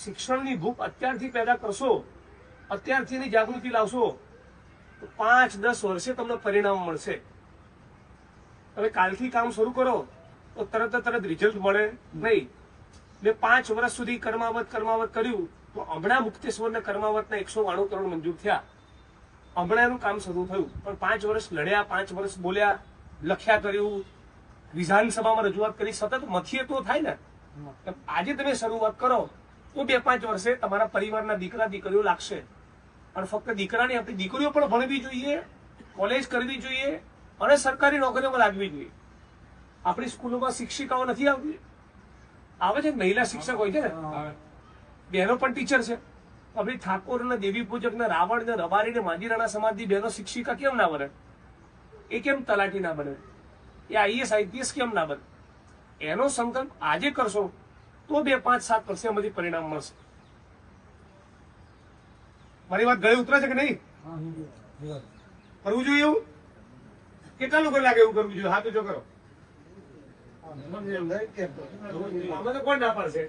શિક્ષણની ભૂખ અત્યારથી પેદા કરશો, અત્યારથી જાગૃતિ લાવશો તો 5-10 વર્ષે તમને પરિણામ મળશે. તમે કાલથી કામ શરૂ કરો તો તરત રિઝલ્ટ મળે નહીં. મેં 5 વર્ષ સુધી કર્માવત કર્યું તો હમણાં મુક્તેશ્વરના કર્માવતના 192 કરોડ મંજૂર થયા. હમણાં એનું કામ શરૂ થયું, પણ 5 વર્ષ લડ્યા, 5 વર્ષ બોલ્યા, લખ્યા કર્યું, વિધાનસભામાં રજૂઆત કરી, સતત મથીએ તો થાય ને. આજે તમે શરૂઆત કરો તો 2-5 વર્ષે તમારા પરિવારના દીકરા દીકરીઓ લાગશે. અને ફક્ત દીકરાની આપણી દીકરીઓ પણ ભણવી જોઈએ, કોલેજ કરવી જોઈએ અને સરકારી નોકરીઓમાં લાગવી જોઈએ. આપણી સ્કૂલોમાં શિક્ષિકાઓ નથી આવતી, આવે છે મહિલા શિક્ષક હોય છે ને, બહેનો પણ ટીચર છે. આપણી ઠાકોર ને દેવી પૂજક ને રાવણ ને રબારી ને માજીરાણા સમાજની બહેનો શિક્ષિકા કેમ ના બને? એ કેમ તલાટી ના બને? એ આઈએસ આઈપીએસ કેમ ના બને? એનો સંકલ્પ આજે કરશો તો 2-5-7 વર્ષે બધી પરિણામ મળશે. મારી વાત ગળે ઉતરે છે કે નહીં? કરવું જોઈએ એવું? કેટલા લોકો લાગે એવું કરવું જોઈએ? હાથ ઊંચો કરો. આમાં તો કોણ ના પાડશે?